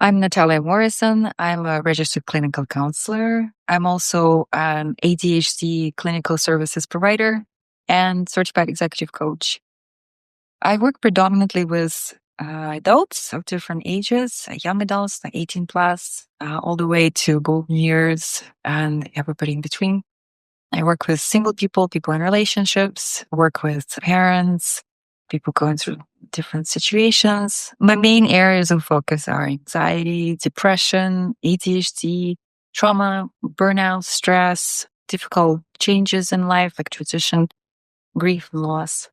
I'm Natalia Morrison. I'm a registered clinical counselor. I'm also an ADHD clinical services provider and certified executive coach. I work predominantly with adults of different ages, young adults, like 18 plus, all the way to golden years and everybody in between. I work with single people, people in relationships, work with parents, people going through different situations. My main areas of focus are anxiety, depression, ADHD, trauma, burnout, stress, difficult changes in life like transition, grief, and loss.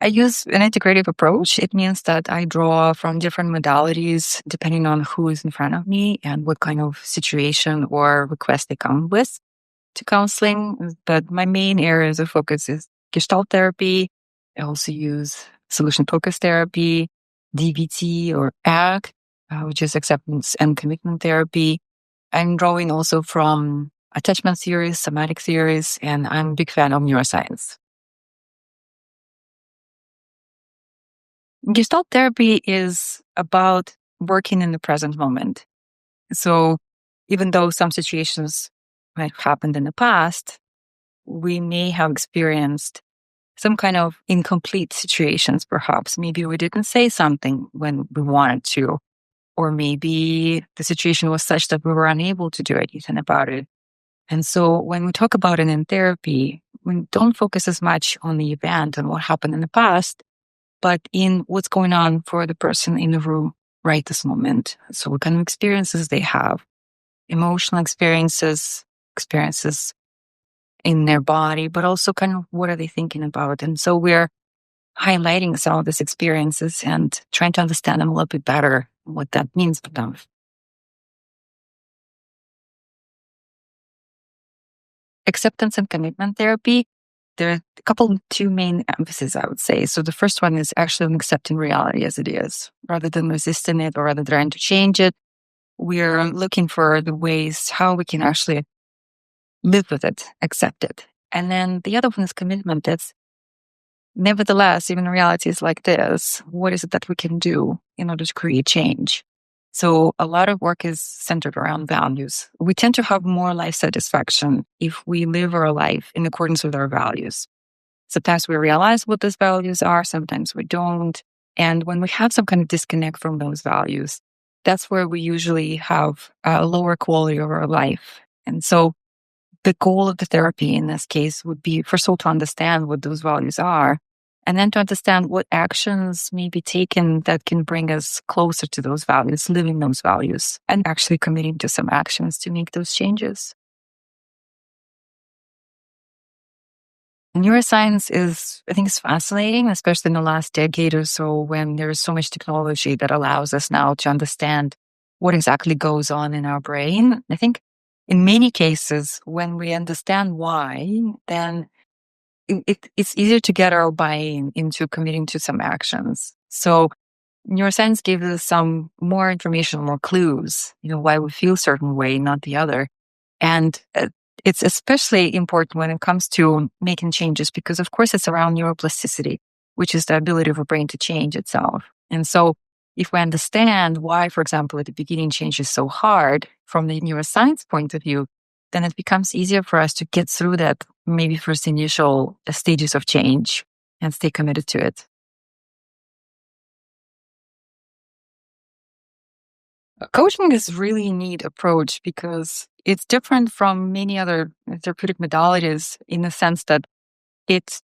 I use an integrative approach. It means that I draw from different modalities depending on who is in front of me and what kind of situation or request they come with to counseling. But my main areas of focus is Gestalt therapy. I also use solution-focused therapy, DBT or ACT, which is acceptance and commitment therapy. I'm drawing also from attachment theories, somatic theories, and I'm a big fan of neuroscience. Gestalt therapy is about working in the present moment. So even though some situations might have happened in the past, we may have experienced some kind of incomplete situations, perhaps. Maybe we didn't say something when we wanted to, or maybe the situation was such that we were unable to do anything about it. And so when we talk about it in therapy, we don't focus as much on the event and what happened in the past, but in what's going on for the person in the room right this moment. So what kind of experiences they have, emotional experiences in their body, but also kind of what are they thinking about. And so we're highlighting some of these experiences and trying to understand them a little bit better, what that means for them. Acceptance and commitment therapy, there are two main emphases, I would say. So the first one is actually on accepting reality as it is, rather than resisting it or rather trying to change it. We're looking for the ways how we can actually live with it, accept it. And then the other one is commitment. That's nevertheless, even realities like this, what is it that we can do in order to create change? So a lot of work is centered around values. We tend to have more life satisfaction if we live our life in accordance with our values. Sometimes we realize what those values are, sometimes we don't. And when we have some kind of disconnect from those values, that's where we usually have a lower quality of our life. And so the goal of the therapy in this case would be, first of all, to understand what those values are, and then to understand what actions may be taken that can bring us closer to those values, living those values, and actually committing to some actions to make those changes. Neuroscience I think it's fascinating, especially in the last decade or so, when there's so much technology that allows us now to understand what exactly goes on in our brain. I think in many cases, when we understand why, then it's easier to get our buy-in into committing to some actions. So neuroscience gives us some more information, more clues, why we feel a certain way, not the other. And it's especially important when it comes to making changes, because of course it's around neuroplasticity, which is the ability of a brain to change itself. And so if we understand why, for example, at the beginning change is so hard from the neuroscience point of view, then it becomes easier for us to get through that maybe first initial stages of change and stay committed to it. Coaching is really a neat approach because it's different from many other therapeutic modalities in the sense that it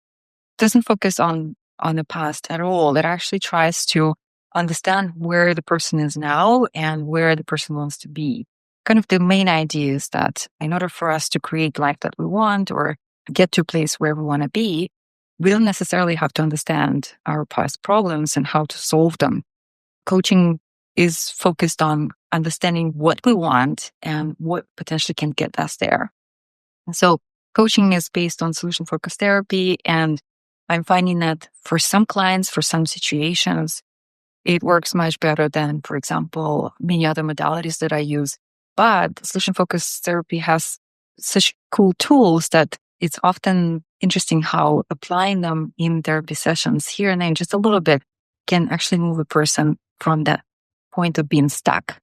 doesn't focus on the past at all. It actually tries to understand where the person is now and where the person wants to be. Kind of the main idea is that in order for us to create life that we want or get to a place where we want to be, we don't necessarily have to understand our past problems and how to solve them. Coaching is focused on understanding what we want and what potentially can get us there. And so coaching is based on solution-focused therapy, and I'm finding that for some clients, for some situations, it works much better than, for example, many other modalities that I use. But solution-focused therapy has such cool tools that it's often interesting how applying them in therapy sessions here and there just a little bit can actually move a person from that point of being stuck.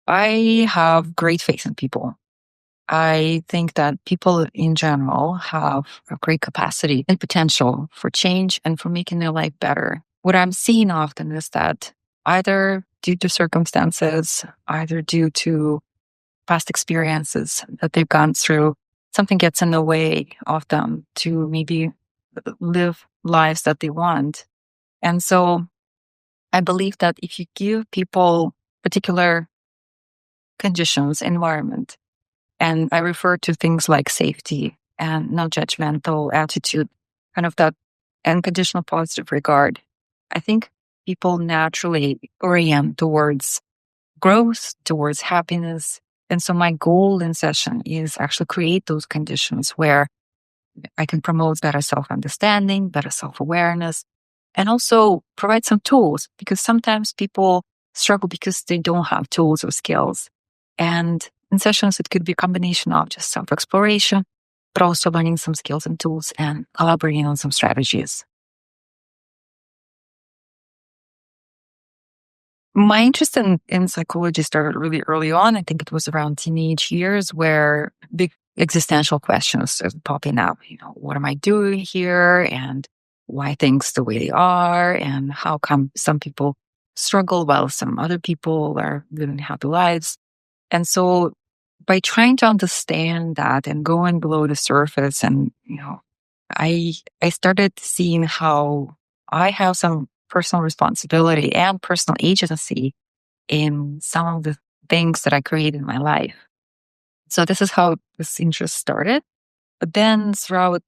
I have great faith in people. I think that people in general have a great capacity and potential for change and for making their life better. What I'm seeing often is that either due to circumstances, either due to past experiences that they've gone through, something gets in the way of them to maybe live lives that they want. And so I believe that if you give people particular conditions, environment, and I refer to things like safety and non-judgmental attitude, kind of that unconditional positive regard, I think people naturally orient towards growth, towards happiness. And so my goal in session is actually create those conditions where I can promote better self-understanding, better self-awareness, and also provide some tools, because sometimes people struggle because they don't have tools or skills. And in sessions, it could be a combination of just self-exploration, but also learning some skills and tools and collaborating on some strategies. My interest in psychology started really early on. I think it was around teenage years where big existential questions started popping up. What am I doing here? And why things the way they are? And how come some people struggle while some other people are living happy lives? And so by trying to understand that and going below the surface and, I started seeing how I have some personal responsibility and personal agency in some of the things that I create in my life. So this is how this interest started. But then throughout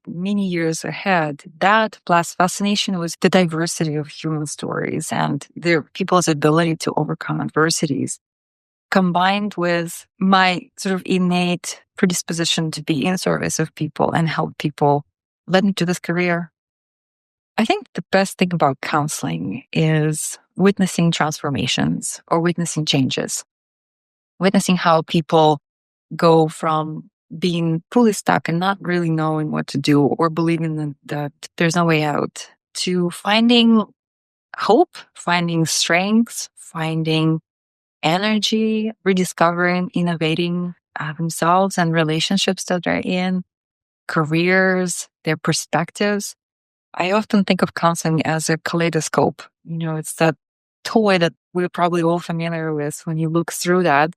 many years ahead, that plus fascination was the diversity of human stories and their people's ability to overcome adversities, combined with my sort of innate predisposition to be in service of people and help people, led me to this career. I think the best thing about counseling is witnessing transformations or witnessing changes, witnessing how people go from being fully stuck and not really knowing what to do or believing that there's no way out to finding hope, finding strength, finding energy, rediscovering, innovating themselves and relationships that they're in, careers, their perspectives. I often think of counseling as a kaleidoscope. It's that toy that we're probably all familiar with when you look through that,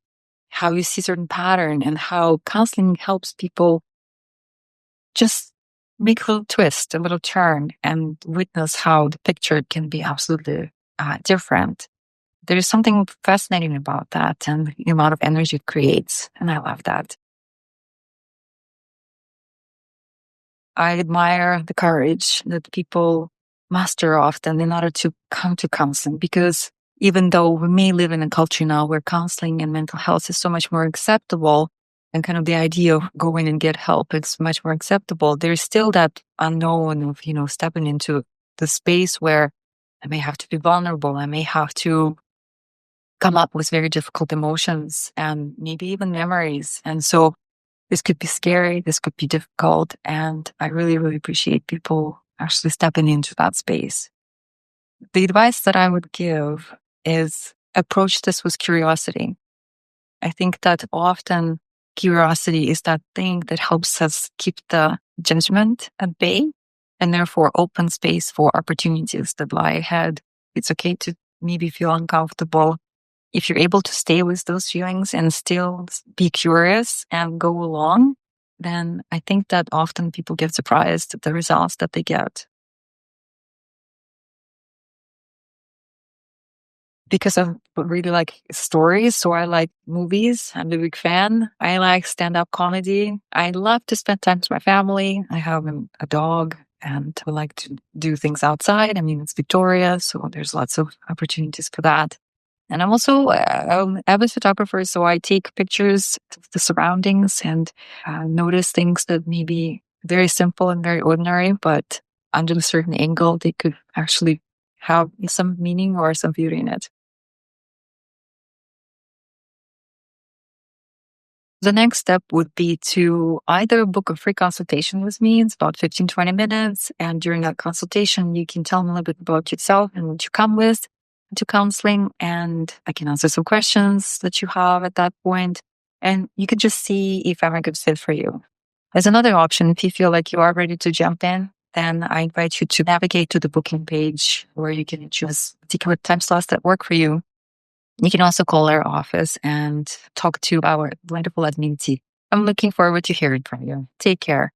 how you see certain pattern and how counseling helps people just make a little twist, a little turn and witness how the picture can be absolutely different. There is something fascinating about that and the amount of energy it creates. And I love that. I admire the courage that people muster often in order to come to counseling, because even though we may live in a culture now where counseling and mental health is so much more acceptable and kind of the idea of going and get help is much more acceptable, there's still that unknown of, stepping into the space where I may have to be vulnerable. I may have to come up with very difficult emotions and maybe even memories. And so this could be scary, this could be difficult. And I really, really appreciate people actually stepping into that space. The advice that I would give is approach this with curiosity. I think that often curiosity is that thing that helps us keep the judgment at bay and therefore open space for opportunities that lie ahead. It's okay to maybe feel uncomfortable. If you're able to stay with those feelings and still be curious and go along, then I think that often people get surprised at the results that they get. Because I really like stories, so I like movies. I'm a big fan. I like stand-up comedy. I love to spend time with my family. I have a dog and we like to do things outside. I mean, it's Victoria, so there's lots of opportunities for that. And I'm also an avid photographer, so I take pictures of the surroundings and notice things that may be very simple and very ordinary, but under a certain angle, they could actually have some meaning or some beauty in it. The next step would be to either book a free consultation with me. It's about 15-20 minutes. And during that consultation, you can tell me a little bit about yourself and what you come with to counseling. And I can answer some questions that you have at that point. And you could just see if I'm a good fit for you. As another option, if you feel like you are ready to jump in, then I invite you to navigate to the booking page where you can choose particular time slots that work for you. You can also call our office and talk to our wonderful admin team. I'm looking forward to hearing from you. Take care.